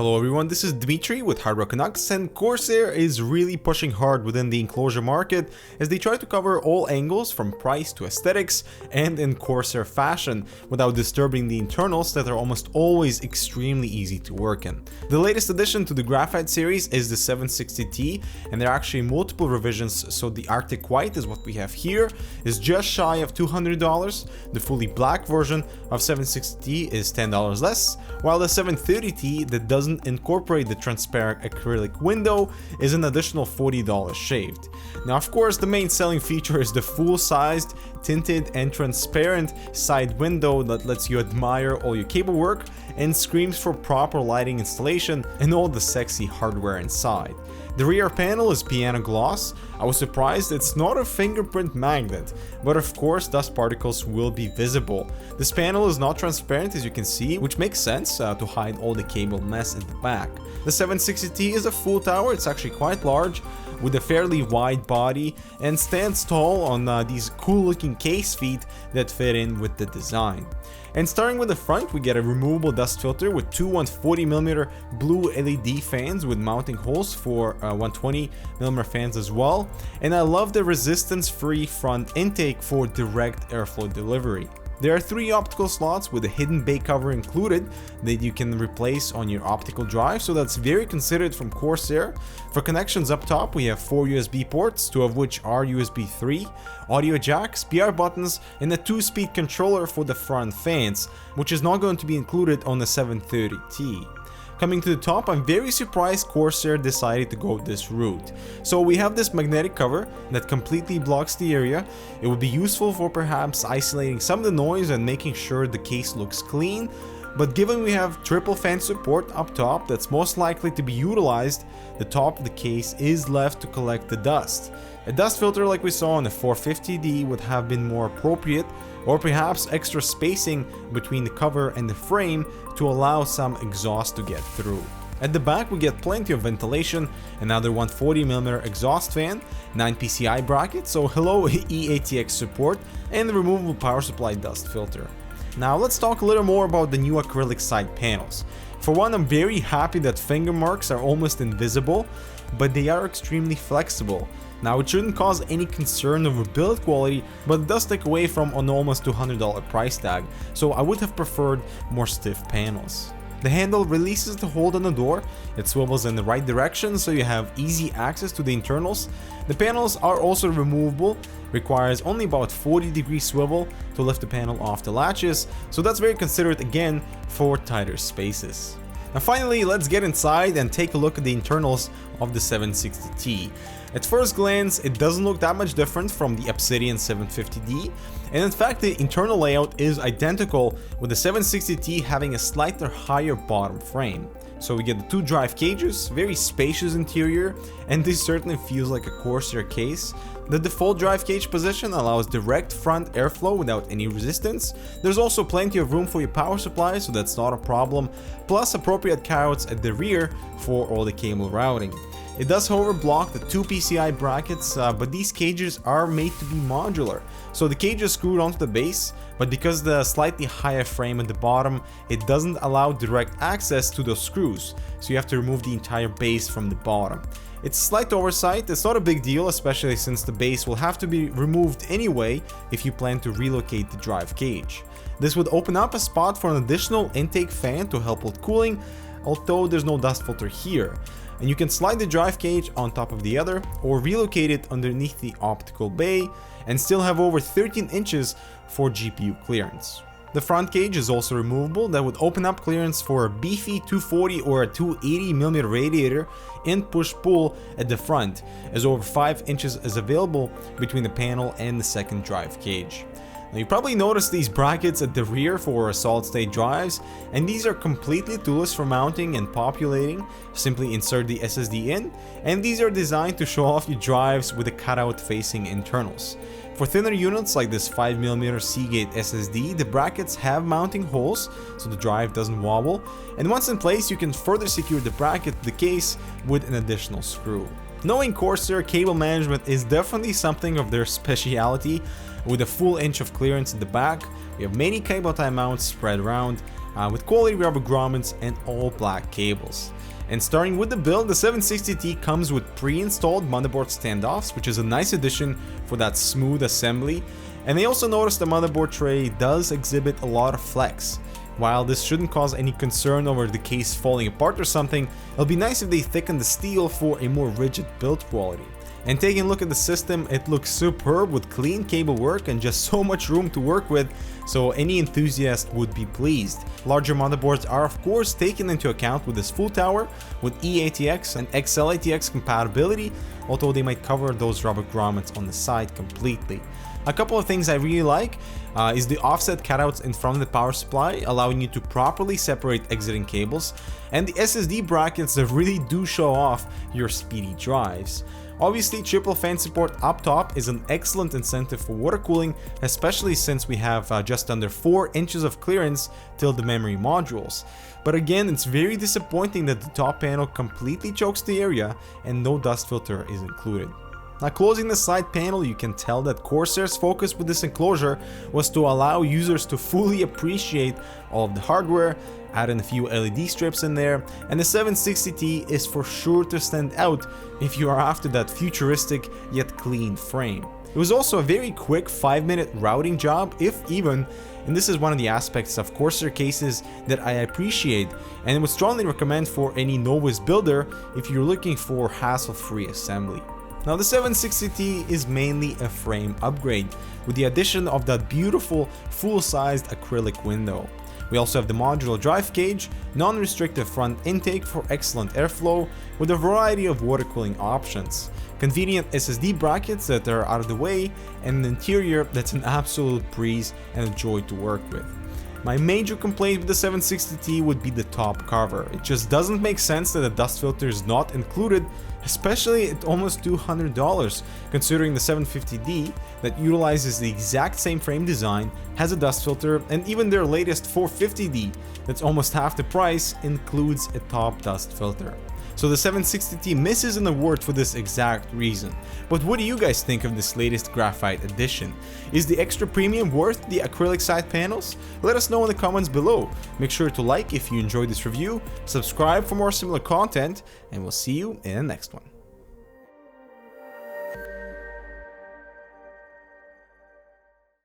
Hello everyone, this is Dmitry with Hard Rock Canucks, and Corsair is really pushing hard within the enclosure market as they try to cover all angles from price to aesthetics and in Corsair fashion without disturbing the internals that are almost always extremely easy to work in. The latest addition to the Graphite series is the 760T, and there are actually multiple revisions, so the Arctic White is what we have here, is just shy of $200, the fully black version of 760T is $10 less, while the 730T that doesn't incorporate the transparent acrylic window is an additional $40 shaved. Now of course the main selling feature is the full-sized, tinted and transparent side window that lets you admire all your cable work and screams for proper lighting installation and all the sexy hardware inside. The rear panel is piano gloss. I was surprised it's not a fingerprint magnet, but of course dust particles will be visible. This panel is not transparent, as you can see, which makes sense to hide all the cable mess in the back. The 760T is a full tower, it's actually quite large, with a fairly wide body and stands tall on these cool looking case feet that fit in with the design. And starting with the front, we get a removable dust filter with two 140mm blue LED fans with mounting holes for 120mm fans as well. And I love the resistance-free front intake for direct airflow delivery. There are three optical slots with a hidden bay cover included that you can replace on your optical drive, so that's very considered from Corsair. For connections up top, we have 4 USB ports, 2 of which are USB 3, audio jacks, PR buttons, and a 2-speed controller for the front fans, which is not going to be included on the 730T. Coming to the top, I'm very surprised Corsair decided to go this route. So we have this magnetic cover that completely blocks the area. It would be useful for perhaps isolating some of the noise and making sure the case looks clean. But given we have triple fan support up top that's most likely to be utilized, the top of the case is left to collect the dust. A dust filter like we saw on the 450D would have been more appropriate, or perhaps extra spacing between the cover and the frame to allow some exhaust to get through. At the back we get plenty of ventilation, another 140mm exhaust fan, 9 PCI brackets, so hello eATX support, and the removable power supply dust filter. Now let's talk a little more about the new acrylic side panels. For one, I'm very happy that finger marks are almost invisible, but they are extremely flexible. Now it shouldn't cause any concern over build quality, but it does take away from an almost $200 price tag, so I would have preferred more stiff panels. The handle releases the hold on the door, it swivels in the right direction so you have easy access to the internals. The panels are also removable, requires only about 40-degree swivel to lift the panel off the latches, so that's very considerate again for tighter spaces. Now finally, let's get inside and take a look at the internals of the 760T. At first glance, it doesn't look that much different from the Obsidian 750D, and in fact the internal layout is identical, with the 760T having a slightly higher bottom frame. So we get the 2 drive cages, very spacious interior, and this certainly feels like a Corsair case. The default drive cage position allows direct front airflow without any resistance. There's also plenty of room for your power supply, so that's not a problem, plus appropriate cutouts at the rear for all the cable routing. It does however block the 2 PCI brackets, but these cages are made to be modular. So the cage is screwed onto the base, but because the slightly higher frame at the bottom, it doesn't allow direct access to those screws, so you have to remove the entire base from the bottom. It's a slight oversight, it's not a big deal, especially since the base will have to be removed anyway if you plan to relocate the drive cage. This would open up a spot for an additional intake fan to help with cooling, although there's no dust filter here. And you can slide the drive cage on top of the other or relocate it underneath the optical bay and still have over 13 inches for GPU clearance. The front cage is also removable, that would open up clearance for a beefy 240 or a 280mm radiator and push-pull at the front, as over 5 inches is available between the panel and the second drive cage. Now you probably noticed these brackets at the rear for solid-state drives, and these are completely toolless for mounting and populating. Simply insert the SSD in, and these are designed to show off your drives with the cutout facing internals. For thinner units like this 5mm Seagate SSD, the brackets have mounting holes so the drive doesn't wobble, and once in place you can further secure the bracket to the case with an additional screw. Knowing Corsair, cable management is definitely something of their speciality. With a full inch of clearance in the back, we have many cable tie mounts spread around, with quality rubber grommets and all black cables. And starting with the build, the 760T comes with pre-installed motherboard standoffs, which is a nice addition for that smooth assembly. And I also noticed the motherboard tray does exhibit a lot of flex. While this shouldn't cause any concern over the case falling apart or something, it'll be nice if they thicken the steel for a more rigid build quality. And taking a look at the system, it looks superb with clean cable work and just so much room to work with, so any enthusiast would be pleased. Larger motherboards are of course taken into account with this full tower with eATX and XLATX compatibility, although they might cover those rubber grommets on the side completely. A couple of things I really like is the offset cutouts in front of the power supply, allowing you to properly separate exiting cables, and the SSD brackets that really do show off your speedy drives. Obviously, triple fan support up top is an excellent incentive for water cooling, especially since we have just under 4 inches of clearance till the memory modules. But again, it's very disappointing that the top panel completely chokes the area and no dust filter is included. Now, closing the side panel, you can tell that Corsair's focus with this enclosure was to allow users to fully appreciate all of the hardware, add in a few LED strips in there, and the 760T is for sure to stand out if you are after that futuristic yet clean frame. It was also a very quick 5-minute routing job, if even, and this is one of the aspects of Corsair cases that I appreciate and would strongly recommend for any novice builder if you're looking for hassle-free assembly. Now, the 760T is mainly a frame upgrade with the addition of that beautiful full-sized acrylic window. We also have the modular drive cage, non-restrictive front intake for excellent airflow with a variety of water cooling options, convenient SSD brackets that are out of the way, and an interior that's an absolute breeze and a joy to work with. My major complaint with the 760T would be the top cover. It just doesn't make sense that a dust filter is not included, especially at almost $200, considering the 750D that utilizes the exact same frame design, has a dust filter, and even their latest 450D that's almost half the price includes a top dust filter. So the 760T misses an award for this exact reason. But what do you guys think of this latest graphite edition? Is the extra premium worth the acrylic side panels? Let us know in the comments below. Make sure to like if you enjoyed this review, subscribe for more similar content, and we'll see you in the next one.